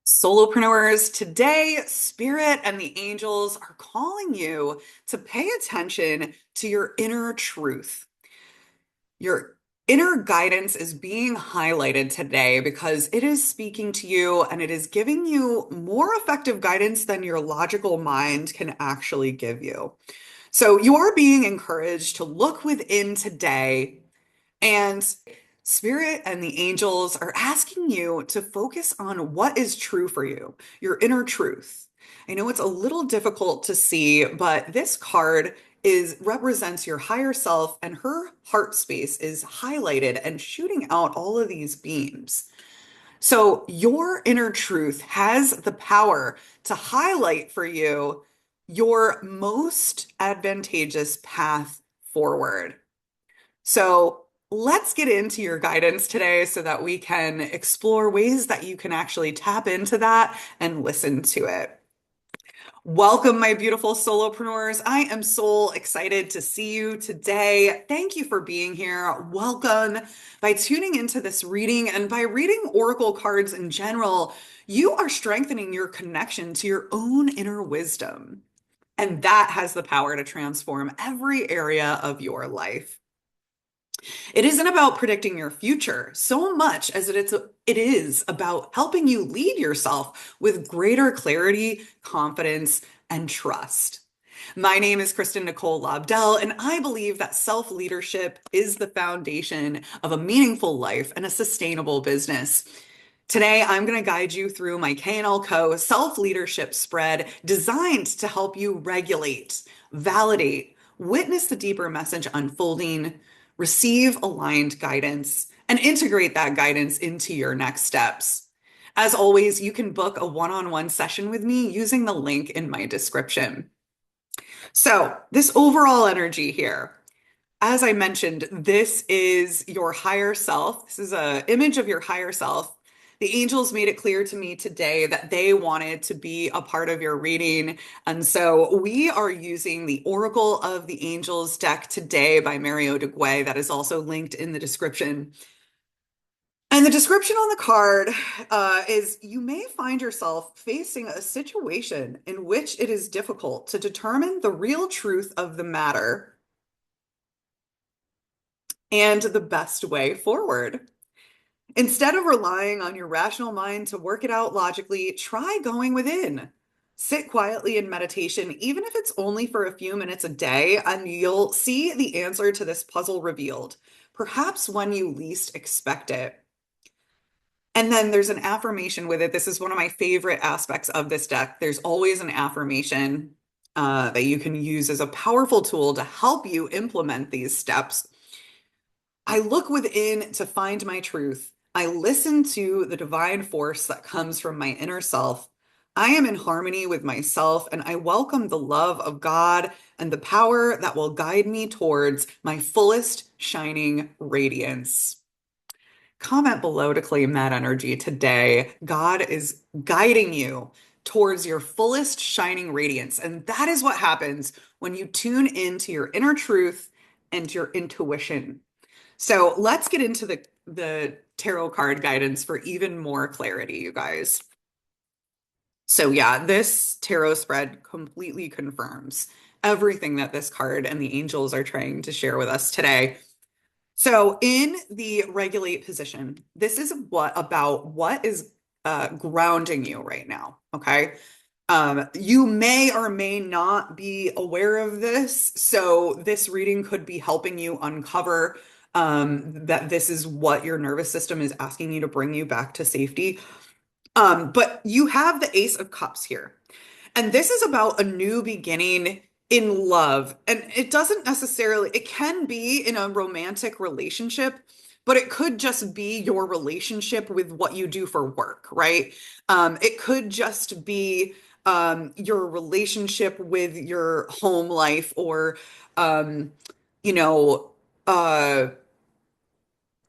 Solopreneurs, today, Spirit and the angels are calling you to pay attention to your inner truth. Your inner guidance is being highlighted today because it is speaking to you and it is giving you more effective guidance than your logical mind can actually give you. So you are being encouraged to look within today, and Spirit and the angels are asking you to focus on what is true for you, your inner truth. I know it's a little difficult to see, but this card is represents your higher self, and her heart space is highlighted and shooting out all of these beams. So your inner truth has the power to highlight for you your most advantageous path forward. So let's get into your guidance today so that we can explore ways that you can actually tap into that and listen to it. Welcome, my beautiful solopreneurs. I am so excited to see you today. Thank you for being here. Welcome. By tuning into this reading and by reading oracle cards in general, you are strengthening your connection to your own inner wisdom. And that has the power to transform every area of your life. It isn't about predicting your future so much as it is about helping you lead yourself with greater clarity, confidence, and trust. My name is Kristin Nicole Lobdell, and I believe that self-leadership is the foundation of a meaningful life and a sustainable business. Today, I'm going to guide you through my K&L Co. self-leadership spread designed to help you regulate, validate, witness the deeper message unfolding, receive aligned guidance, and integrate that guidance into your next steps. As always, you can book a one-on-one session with me using the link in my description. So, this overall energy here, as I mentioned, this is your higher self. This is an image of your higher self. The angels made it clear to me today that they wanted to be a part of your reading. And so we are using the Oracle of the Angels deck today by Mario de Guay. That is also linked in the description. And the description on the card is you may find yourself facing a situation in which it is difficult to determine the real truth of the matter and the best way forward. Instead of relying on your rational mind to work it out logically, try going within. Sit quietly in meditation, even if it's only for a few minutes a day, and you'll see the answer to this puzzle revealed, perhaps when you least expect it. And then there's an affirmation with it. This is one of my favorite aspects of this deck. There's always an affirmation that you can use as a powerful tool to help you implement these steps. I look within to find my truth. I listen to the divine force that comes from my inner self. I am in harmony with myself, and I welcome the love of God and the power that will guide me towards my fullest shining radiance. Comment below to claim that energy today. God is guiding you towards your fullest shining radiance. And that is what happens when you tune into your inner truth and your intuition. So let's get into the tarot card guidance for even more clarity, you guys. So yeah, this tarot spread completely confirms everything that this card and the angels are trying to share with us today. So in the regulate position, this is what is grounding you right now. Okay. You may or may not be aware of this. So this reading could be helping you uncover that this is what your nervous system is asking you to bring you back to safety. But you have the Ace of Cups here. And this is about a new beginning in love. And it doesn't necessarily, it can be in a romantic relationship, but it could just be your relationship with what you do for work, right? It could just be your relationship with your home life or, um, you know, uh,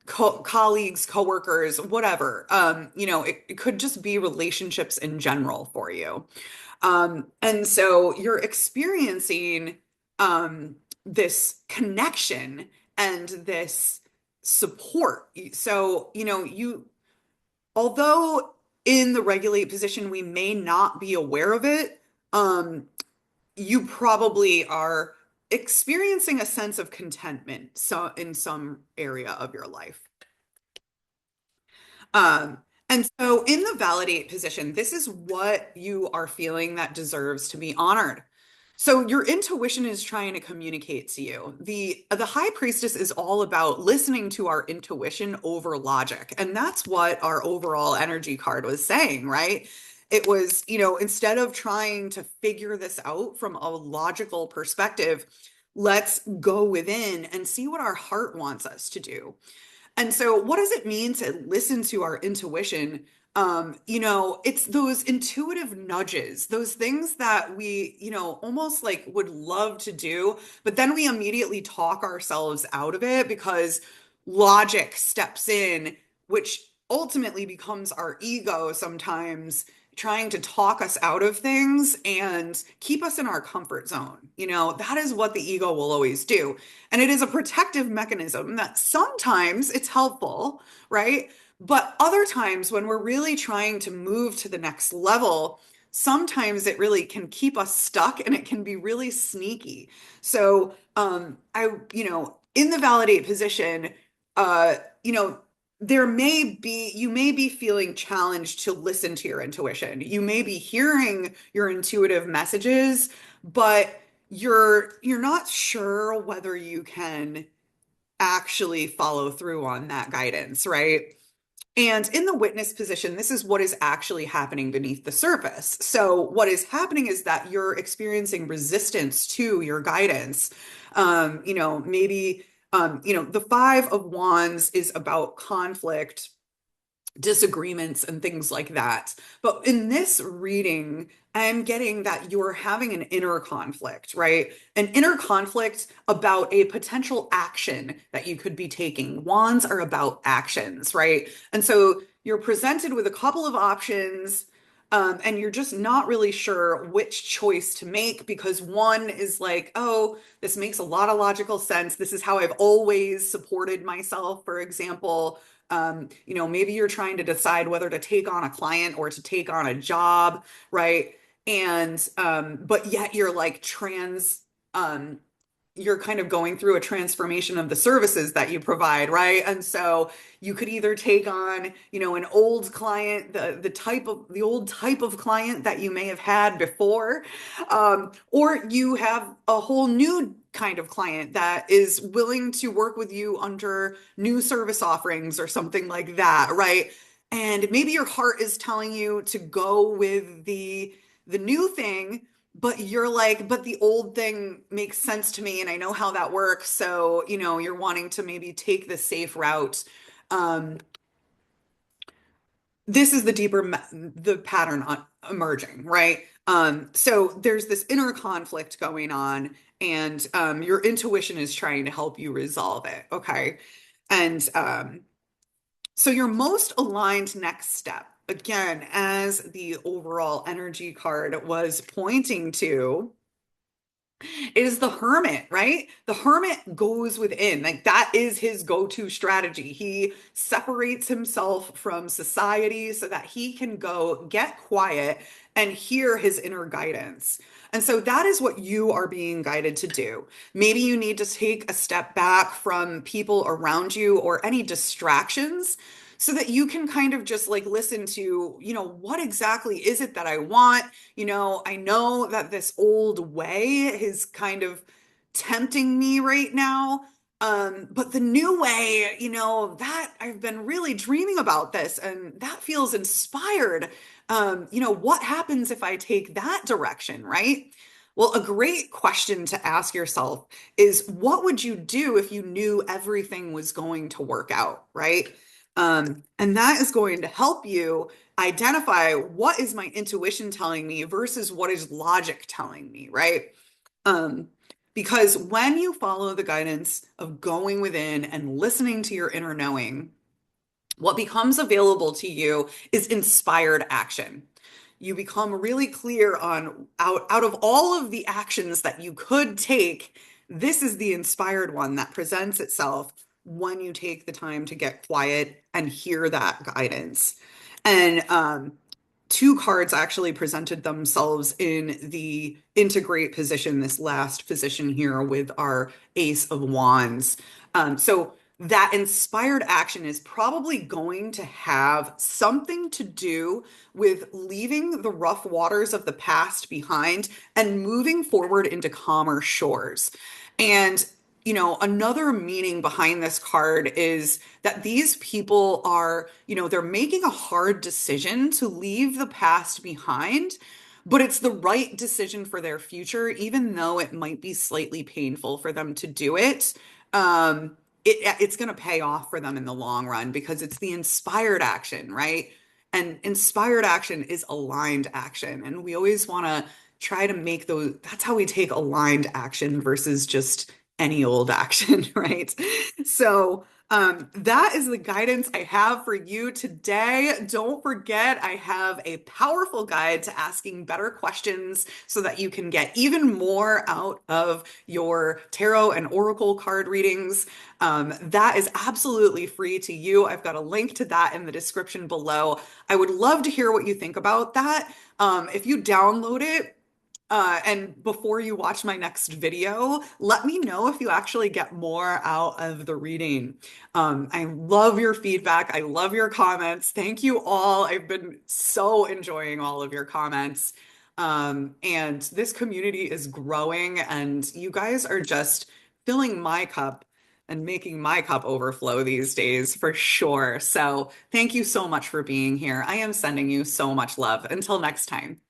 colleagues, coworkers, whatever. It could just be relationships in general for you. And so you're experiencing this connection and this support. So, although in the regulate position, we may not be aware of it. You probably are experiencing a sense of contentment so in some area of your life. Um, and so in the validate position, this is what you are feeling that deserves to be honored. So your intuition is trying to communicate to you. The high priestess is all about listening to our intuition over logic. And that's what our overall energy card was saying, right? It was, instead of trying to figure this out from a logical perspective, let's go within and see what our heart wants us to do. And so, what does it mean to listen to our intuition? It's those intuitive nudges, those things that we, almost like would love to do, but then we immediately talk ourselves out of it because logic steps in, which ultimately becomes our ego sometimes trying to talk us out of things and keep us in our comfort zone. That is what the ego will always do. And it is a protective mechanism that sometimes it's helpful, right? But other times when we're really trying to move to the next level, sometimes it really can keep us stuck and it can be really sneaky. So, in the validate position, uh, you know, you may be feeling challenged to listen to your intuition. You may be hearing your intuitive messages, but you're not sure whether you can actually follow through on that guidance, right? And in the witness position, this is what is actually happening beneath the surface. So, what is happening is that you're experiencing resistance to your guidance. Maybe, the Five of Wands is about conflict, disagreements and things like that. But in this reading, I'm getting that you're having an inner conflict, right? An inner conflict about a potential action that you could be taking. Wands are about actions, right? And so you're presented with a couple of options. And you're just not really sure which choice to make because one is like, oh, this makes a lot of logical sense. This is how I've always supported myself, for example. Maybe you're trying to decide whether to take on a client or to take on a job, right? And but yet um you're kind of going through a transformation of the services that you provide, right? And so you could either take on, an old client, the old type of client that you may have had before, or you have a whole new kind of client that is willing to work with you under new service offerings or something like that, right? And maybe your heart is telling you to go with the new thing, but you're like, but the old thing makes sense to me and I know how that works. So, you're wanting to maybe take the safe route. Um, this is the pattern emerging, right? So there's this inner conflict going on, and your intuition is trying to help you resolve it. Okay. And so your most aligned next step, again, as the overall energy card was pointing to, is the hermit, right? The hermit goes within. Like that is his go-to strategy. He separates himself from society so that he can go get quiet and hear his inner guidance. And so that is what you are being guided to do. Maybe you need to take a step back from people around you or any distractions so that you can kind of just like listen to, what exactly is it that I want? I know that this old way is kind of tempting me right now. But the new way, that I've been really dreaming about this and that feels inspired. What happens if I take that direction, right? Well, a great question to ask yourself is what would you do if you knew everything was going to work out, right? And that is going to help you identify what is my intuition telling me versus what is logic telling me, right? Um, because when you follow the guidance of going within and listening to your inner knowing, what becomes available to you is inspired action. You become really clear on out of all of the actions that you could take, this is the inspired one that presents itself when you take the time to get quiet and hear that guidance. And two cards actually presented themselves in the integrate position, this last position here with our Ace of Wands. So that inspired action is probably going to have something to do with leaving the rough waters of the past behind and moving forward into calmer shores. And another meaning behind this card is that these people are, they're making a hard decision to leave the past behind, but it's the right decision for their future, even though it might be slightly painful for them to do it. It's going to pay off for them in the long run because it's the inspired action, right? And inspired action is aligned action. And we always want to try to make those, that's how we take aligned action versus just any old action, right? So, that is the guidance I have for you today. Don't forget, I have a powerful guide to asking better questions so that you can get even more out of your tarot and oracle card readings. That is absolutely free to you. I've got a link to that in the description below. I would love to hear what you think about that. If you download it, and before you watch my next video, let me know if you actually get more out of the reading. I love your feedback. I love your comments. Thank you all. I've been so enjoying all of your comments. And this community is growing, and you guys are just filling my cup and making my cup overflow these days for sure. So thank you so much for being here. I am sending you so much love. Until next time.